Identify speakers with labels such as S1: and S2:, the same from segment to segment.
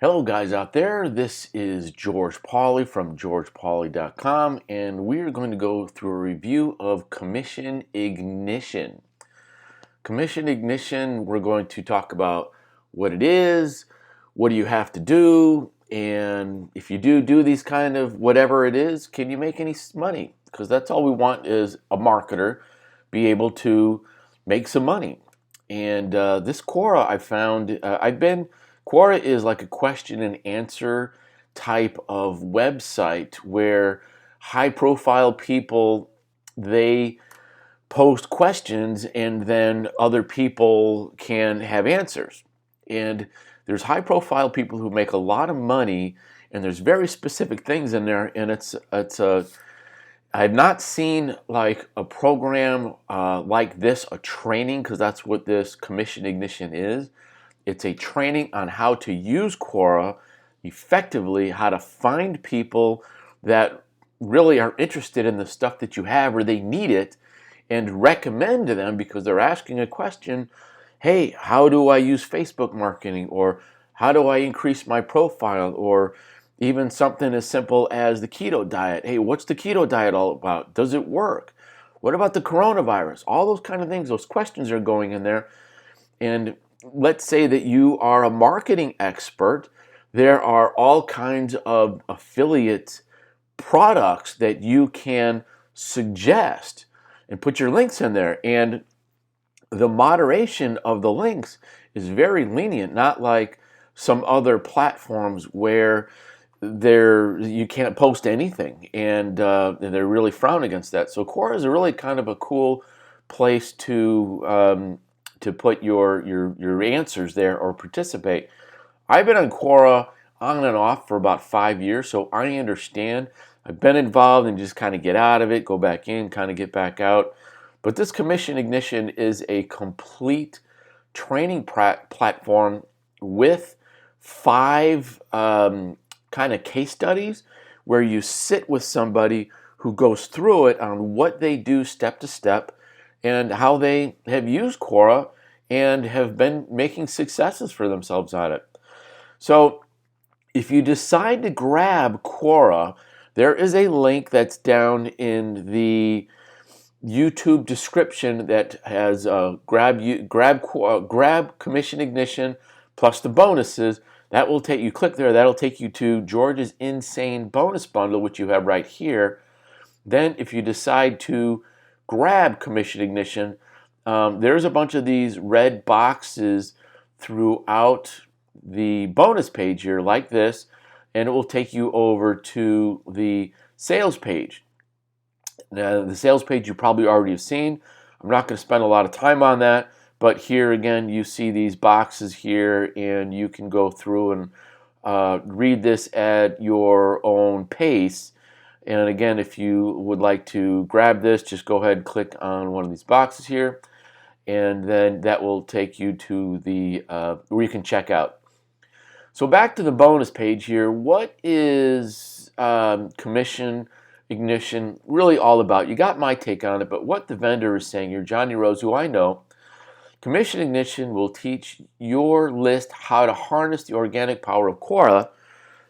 S1: Hello, guys out there. This is George Pauly from georgepauly.com, and we're going to go through a review of Commission Ignition. Commission Ignition, we're going to talk about what it is, what do you have to do, and if you do these kind of whatever it is, can you make any money? Because that's all we want is a marketer be able to make some money. And this Quora I found, Quora is like a question and answer type of website where high profile people, they post questions and then other people can have answers. And there's high profile people who make a lot of money, and there's very specific things in there, and it's a I've not seen like a program like this, a training, because that's what this Commission Ignition is. It's a training on how to use Quora effectively, how to find people that really are interested in the stuff that you have or they need it, and recommend to them because they're asking a question. Hey, how do I use Facebook marketing? Or how do I increase my profile? Or even something as simple as the keto diet. Hey, what's the keto diet all about? Does it work? What about the coronavirus? All those kind of things, those questions are going in there. And let's say that you are a marketing expert. There are all kinds of affiliate products that you can suggest and put your links in there. And the moderation of the links is very lenient, not like some other platforms where you can't post anything, and they're really frown against that. So Quora is a really kind of a cool place to put your answers there or participate. I've been on Quora on and off for about 5 years, so I understand. I've been involved and just kind of get out of it, go back in, kind of get back out. But this Commission Ignition is a complete training platform with five kind of case studies where you sit with somebody who goes through it on what they do step to step and how they have used Quora and have been making successes for themselves on it. So if you decide to grab Quora, there is a link that's down in the YouTube description that has grab Commission Ignition plus the bonuses. That will take you, click there, that'll take you to George's Insane Bonus Bundle, which you have right here. Then if you decide to grab Commission Ignition, there's a bunch of these red boxes throughout the bonus page here like this, and it will take you over to the sales page. Now, the sales page you probably already have seen. I'm not going to spend a lot of time on that, but here again you see these boxes here, and you can go through and read this at your own pace. And again, if you would like to grab this, just go ahead and click on one of these boxes here, and then that will take you to the where you can check out. So back to the bonus page here. What is Commission Ignition really all about? You got my take on it, but what the vendor is saying here, Johnny Rose, who I know, Commission Ignition will teach your list how to harness the organic power of Quora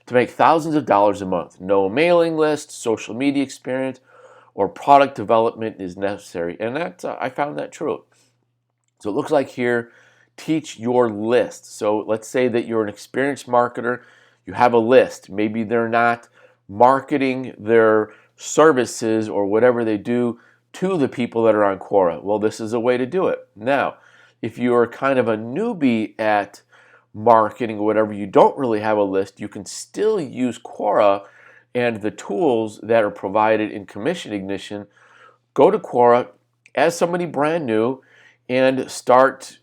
S1: to make thousands of dollars a month. No mailing list, social media experience, or product development is necessary. And that I found that true. So it looks like here, teach your list. So let's say that you're an experienced marketer, you have a list. Maybe they're not marketing their services or whatever they do to the people that are on Quora. Well, this is a way to do it. Now, if you're kind of a newbie at marketing or whatever, you don't really have a list, you can still use Quora and the tools that are provided in Commission Ignition. Go to Quora as somebody brand new and start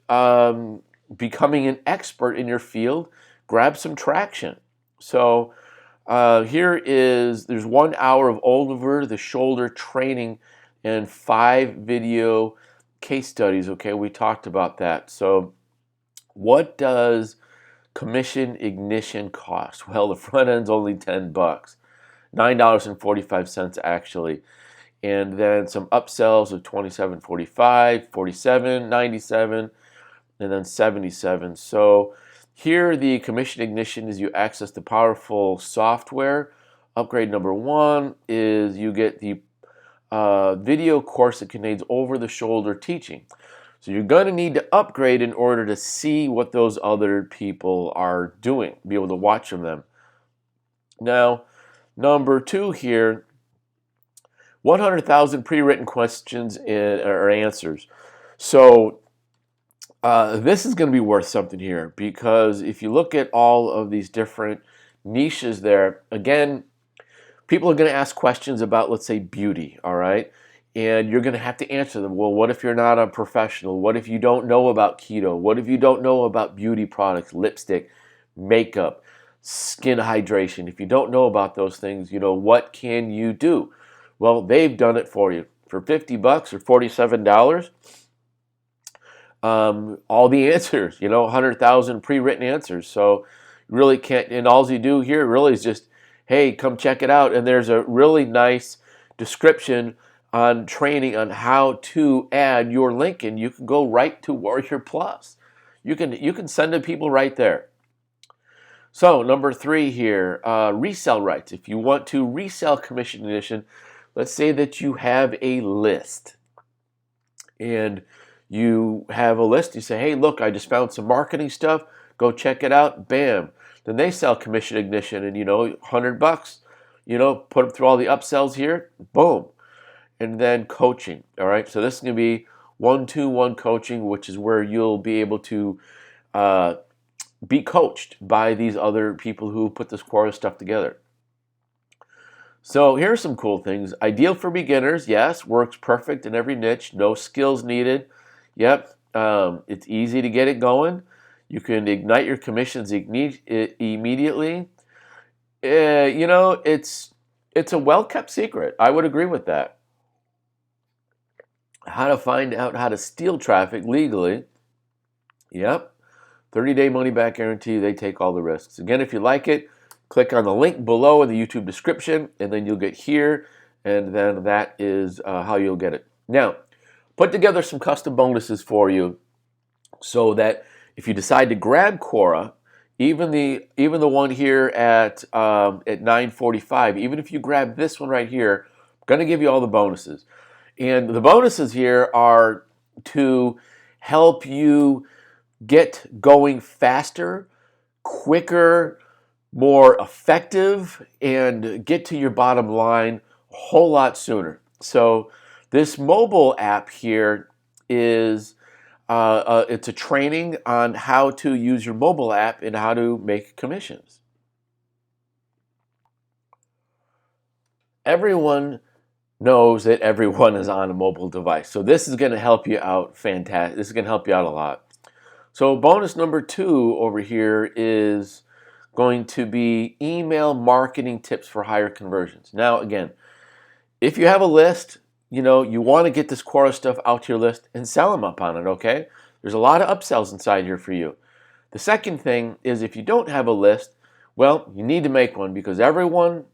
S1: becoming an expert in your field. Grab some traction. So there's 1 hour of over the shoulder training and 5 video case studies. Okay, we talked about that. So what does Commission Ignition cost? Well, the front end's only $10, $9.45 actually. And then some upsells of $27.45, $47.97, and then $77. So Here, the commission ignition is you access the powerful software. Upgrade number 1 is you get the video course that contains over-the-shoulder teaching. So you're going to need to upgrade in order to see what those other people are doing, be able to watch them. Now, number 2 here, 100,000 pre-written questions or answers. So this is going to be worth something here, because if you look at all of these different niches there, again, people are going to ask questions about, let's say, beauty, all right? And you're going to have to answer them. Well, what if you're not a professional? What if you don't know about keto? What if you don't know about beauty products, lipstick, makeup, skin hydration? If you don't know about those things, what can you do? Well, they've done it for you. For $50 or $47, all the answers, 100,000 pre-written answers. So you really can't, and all you do here really is just, hey, come check it out. And there's a really nice description on training on how to add your link, and you can go right to Warrior Plus. You can send it to people right there. So number 3 here, resell rights. If you want to resell Commission Ignition, let's say that you have a list, and you have a list. You say, hey, look, I just found some marketing stuff. Go check it out. Bam. Then they sell Commission Ignition, and $100. Put them through all the upsells here. Boom. And then coaching. All right. So this is going to be 1-to-1 coaching, which is where you'll be able to be coached by these other people who put this Quora stuff together. So here's some cool things. Ideal for beginners. Yes. Works perfect in every niche. No skills needed. Yep. It's easy to get it going. You can ignite your commissions immediately. It's a well-kept secret. I would agree with that. How to find out how to steal traffic legally. Yep. 30-day money-back guarantee. They take all the risks. Again, if you like it, click on the link below in the YouTube description, and then you'll get here, and then that is how you'll get it. Now, put together some custom bonuses for you so that if you decide to grab Quora, even the one here at $9.45, even if you grab this one right here, I'm going to give you all the bonuses. And the bonuses here are to help you get going faster, quicker, more effective, and get to your bottom line a whole lot sooner. So this mobile app here is it's a training on how to use your mobile app and how to make commissions. Everyone knows that everyone is on a mobile device. So this is going to help you out fantastic. This is going to help you out a lot. So bonus number 2 over here is going to be email marketing tips for higher conversions. Now, again, if you have a list, you want to get this Quora stuff out to your list and sell them up on it, okay? There's a lot of upsells inside here for you. The second thing is, if you don't have a list, well, you need to make one, because everyone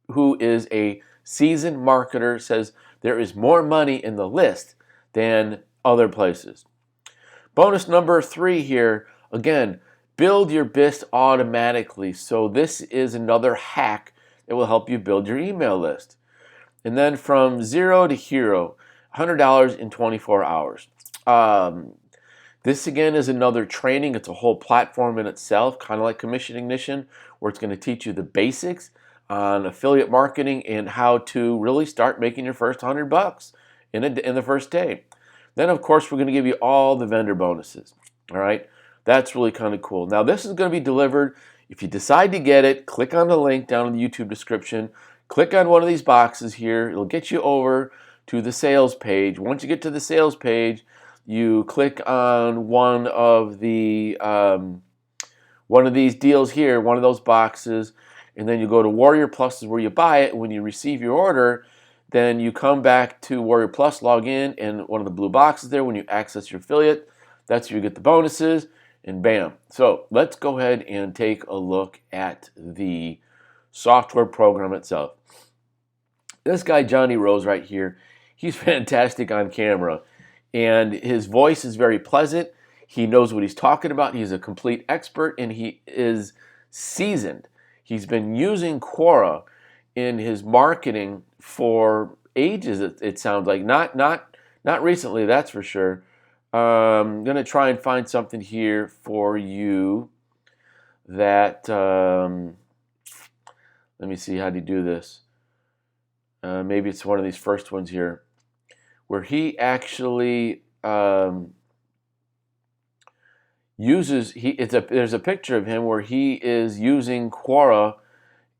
S1: who is a seasoned marketer says there is more money in the list than other places. Bonus number 3 here, again, build your BIS automatically. So this is another hack that will help you build your email list. And then from 0 to hero, $100 in 24 hours. This again is another training. It's a whole platform in itself, kind of like Commission Ignition, where it's going to teach you the basics on affiliate marketing and how to really start making your first $100 in the first day. Then, of course, we're going to give you all the vendor bonuses. All right, that's really kind of cool. Now, this is going to be delivered. If you decide to get it, click on the link down in the YouTube description. Click on one of these boxes here. It'll get you over to the sales page. Once you get to the sales page, you click on one of these deals here, one of those boxes, and then you go to Warrior Plus is where you buy it. When you receive your order, then you come back to Warrior Plus, log in, and one of the blue boxes there, when you access your affiliate, that's where you get the bonuses, and bam. So let's go ahead and take a look at the software program itself. This guy, Johnny Rose, right here, he's fantastic on camera, and his voice is very pleasant. He knows what he's talking about. He's a complete expert, and he is seasoned. He's been using Quora in his marketing for ages. It sounds like not recently, that's for sure. I'm gonna try and find something here for you that. Let me see, how do you do this? Maybe it's one of these first ones here, where he actually there's a picture of him where he is using Quora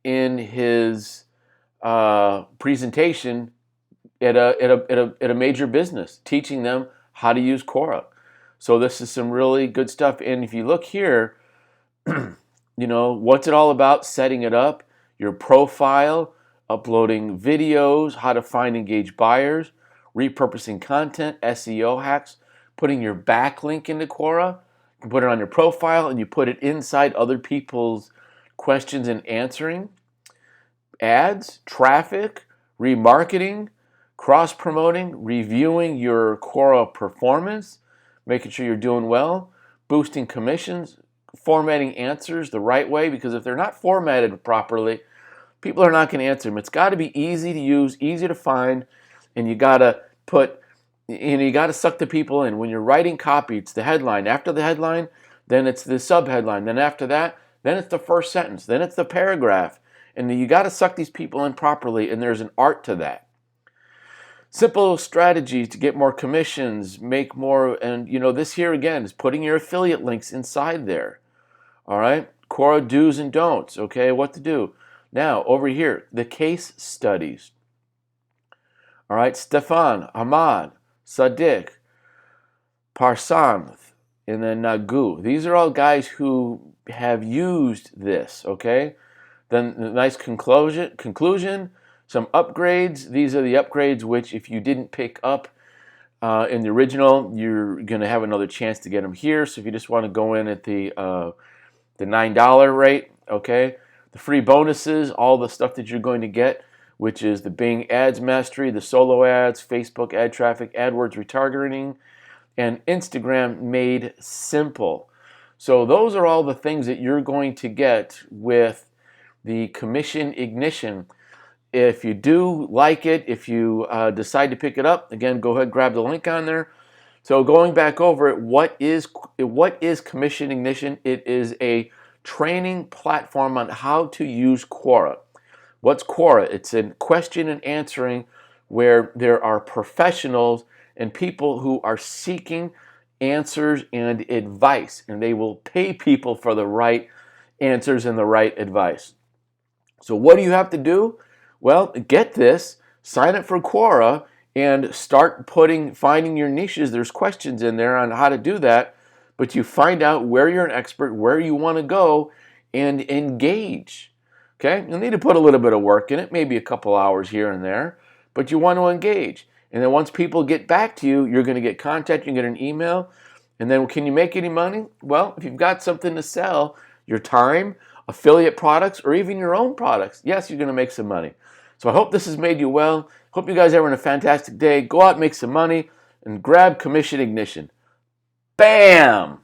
S1: in his presentation at a major business, teaching them how to use Quora. So this is some really good stuff. And if you look here, what's it all about? Setting it up, your profile, uploading videos, how to find engaged buyers, repurposing content, SEO hacks, putting your backlink into Quora. You put it on your profile and you put it inside other people's questions and answering, ads, traffic, remarketing, cross-promoting, reviewing your Quora performance, making sure you're doing well, boosting commissions, formatting answers the right way, because if they're not formatted properly, people are not going to answer them. It's got to be easy to use, easy to find, and you got to suck the people in. When you're writing copy, it's the headline. After the headline, then it's the subheadline. Then after that, then it's the first sentence. Then it's the paragraph. And you got to suck these people in properly, and there's an art to that. Simple strategies to get more commissions, make more, and this here again is putting your affiliate links inside there. All right, Quora do's and don'ts. Okay, what to do. Now over here, the case studies. All right, Stefan, Ahmad, Sadiq, Parsanth, and then Nagu. These are all guys who have used this. Okay, then the nice conclusion. Some upgrades. These are the upgrades which, if you didn't pick up in the original, you're going to have another chance to get them here. So if you just want to go in at the $9 rate, okay, the free bonuses, all the stuff that you're going to get, which is the Bing Ads Mastery, the solo ads, Facebook ad traffic, AdWords retargeting, and Instagram made simple. So those are all the things that you're going to get with the Commission Ignition. If you do like it, if you decide to pick it up, again, go ahead, grab the link on there. So going back over it, what is Commission Ignition? It is a training platform on how to use Quora. What's Quora? It's a question and answering where there are professionals and people who are seeking answers and advice, and they will pay people for the right answers and the right advice. So what do you have to do? Well, get this, sign up for Quora and start finding your niches. There's questions in there on how to do that, but you find out where you're an expert, where you want to go, and engage. Okay? You'll need to put a little bit of work in it, maybe a couple hours here and there, but you want to engage. And then once people get back to you, you're going to get contact, you get an email, and then can you make any money? Well, if you've got something to sell, your time, affiliate products, or even your own products, yes, you're going to make some money. So I hope this has made you well. Hope you guys are having a fantastic day. Go out, make some money, and grab Commission Ignition. Bam!